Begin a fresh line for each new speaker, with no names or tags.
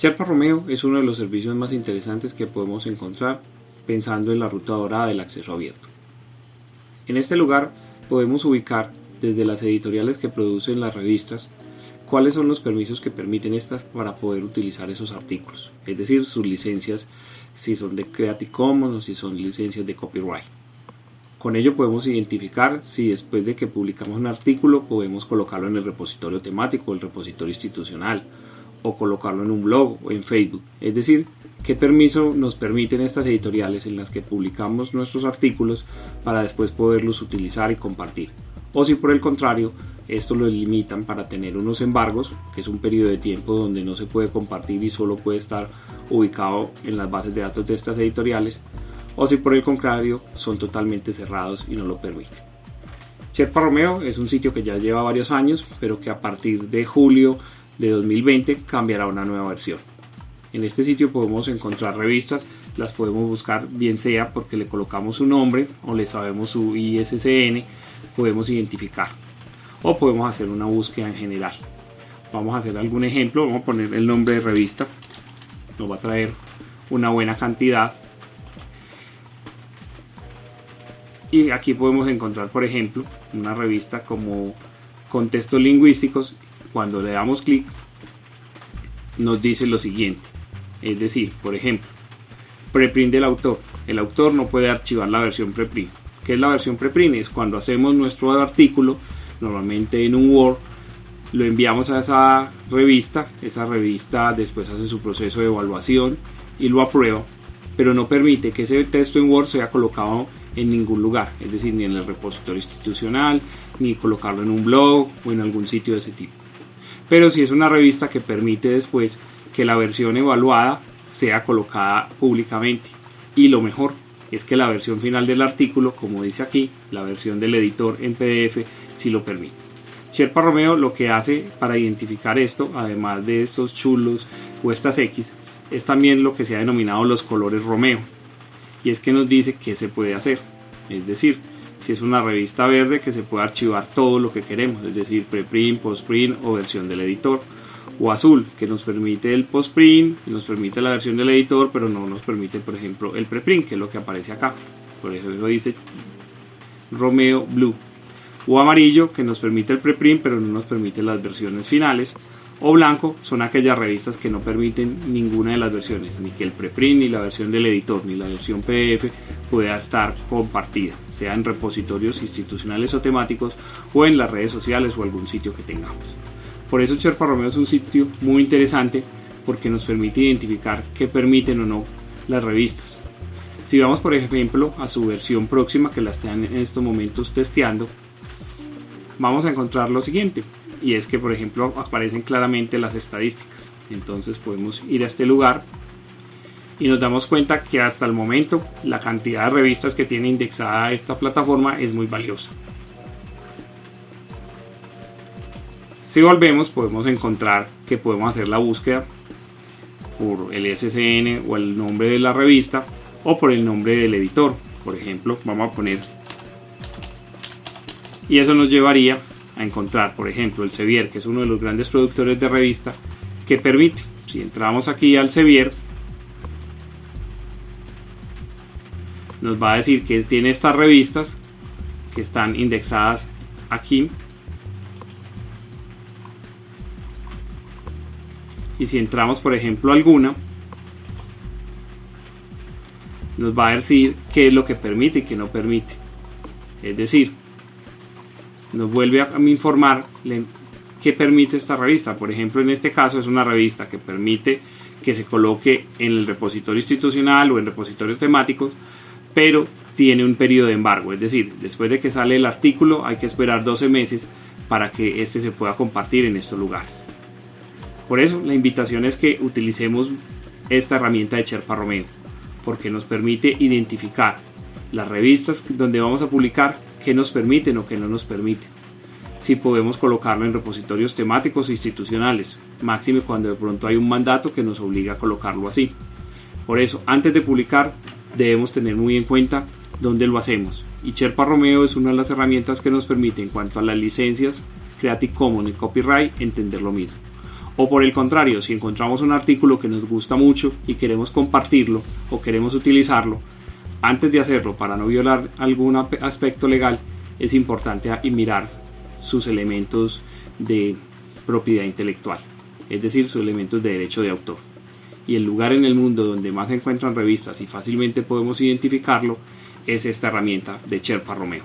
Sherpa Romeo es uno de los servicios más interesantes que podemos encontrar pensando en la ruta dorada del acceso abierto. En este lugar podemos ubicar desde las editoriales que producen las revistas cuáles son los permisos que permiten estas para poder utilizar esos artículos, es decir, sus licencias, si son de Creative Commons o si son licencias de copyright. Con ello podemos identificar si después de que publicamos un artículo podemos colocarlo en el repositorio temático o el repositorio institucional, o colocarlo en un blog o en Facebook, es decir, qué permiso nos permiten estas editoriales en las que publicamos nuestros artículos para después poderlos utilizar y compartir, o si por el contrario esto lo limitan para tener unos embargos, que es un periodo de tiempo donde no se puede compartir y solo puede estar ubicado en las bases de datos de estas editoriales, o si por el contrario son totalmente cerrados y no lo permiten. Sherpa Romeo es un sitio que ya lleva varios años, pero que a partir de julio de 2020 cambiará a una nueva versión. En este sitio podemos encontrar revistas, las podemos buscar bien sea porque le colocamos su nombre o le sabemos su ISSN, podemos identificar, o podemos hacer una búsqueda en general. Vamos a hacer algún ejemplo, vamos a poner el nombre de revista, nos va a traer una buena cantidad. Y aquí podemos encontrar, por ejemplo, una revista como Contextos Lingüísticos. Cuando le damos clic nos dice lo siguiente, es decir, por ejemplo, preprint del autor. El autor no puede archivar la versión preprint. ¿Qué es la versión preprint? Es cuando hacemos nuestro artículo, normalmente en un Word, lo enviamos a esa revista después hace su proceso de evaluación y lo aprueba, pero no permite que ese texto en Word sea colocado en ningún lugar, es decir, ni en el repositorio institucional, ni colocarlo en un blog o en algún sitio de ese tipo. Pero si es una revista que permite después que la versión evaluada sea colocada públicamente, y lo mejor es que la versión final del artículo, como dice aquí, la versión del editor en PDF sí lo permite. Sherpa Romeo lo que hace para identificar esto, además de estos chulos o estas X, es también lo que se ha denominado los colores Romeo, y es que nos dice qué se puede hacer, es decir, si es una revista verde, que se puede archivar todo lo que queremos, es decir, preprint, postprint o versión del editor, o azul, que nos permite el postprint, nos permite la versión del editor, pero no nos permite, por ejemplo, el preprint, que es lo que aparece acá, por eso dice Romeo Blue, o amarillo, que nos permite el preprint, pero no nos permite las versiones finales, o blanco, son aquellas revistas que no permiten ninguna de las versiones, ni que el preprint, ni la versión del editor, ni la versión PDF pueda estar compartida, sea en repositorios institucionales o temáticos, o en las redes sociales o algún sitio que tengamos. Por eso Sherpa Romeo es un sitio muy interesante, porque nos permite identificar qué permiten o no las revistas. Si vamos, por ejemplo, a su versión próxima, que la están en estos momentos testeando, vamos a encontrar lo siguiente, y es que, por ejemplo, aparecen claramente las estadísticas. Entonces podemos ir a este lugar y nos damos cuenta que hasta el momento la cantidad de revistas que tiene indexada esta plataforma es muy valiosa. Si volvemos, podemos encontrar que podemos hacer la búsqueda por el ISSN o el nombre de la revista, o por el nombre del editor. Por ejemplo, vamos a poner, y eso nos llevaría a encontrar, por ejemplo, el Sevier, que es uno de los grandes productores de revista, que permite, si entramos aquí al Sevier, nos va a decir que tiene estas revistas que están indexadas aquí, y si entramos, por ejemplo, alguna, nos va a decir qué es lo que permite y qué no permite, es decir, nos vuelve a informar qué permite esta revista. Por ejemplo, en este caso es una revista que permite que se coloque en el repositorio institucional o en repositorios temáticos, pero tiene un periodo de embargo, es decir, después de que sale el artículo hay que esperar 12 meses para que este se pueda compartir en estos lugares. Por eso la invitación es que utilicemos esta herramienta de Sherpa Romeo, porque nos permite identificar las revistas donde vamos a publicar, qué nos permiten o qué no nos permiten, si podemos colocarlo en repositorios temáticos e institucionales, máxime cuando de pronto hay un mandato que nos obliga a colocarlo así. Por eso, antes de publicar, debemos tener muy en cuenta dónde lo hacemos, y Sherpa Romeo es una de las herramientas que nos permite, en cuanto a las licencias Creative Commons y Copyright, entender lo mismo. O por el contrario, si encontramos un artículo que nos gusta mucho y queremos compartirlo o queremos utilizarlo, antes de hacerlo, para no violar algún aspecto legal, es importante mirar sus elementos de propiedad intelectual, es decir, sus elementos de derecho de autor. Y el lugar en el mundo donde más se encuentran revistas y fácilmente podemos identificarlo es esta herramienta de Sherpa Romeo.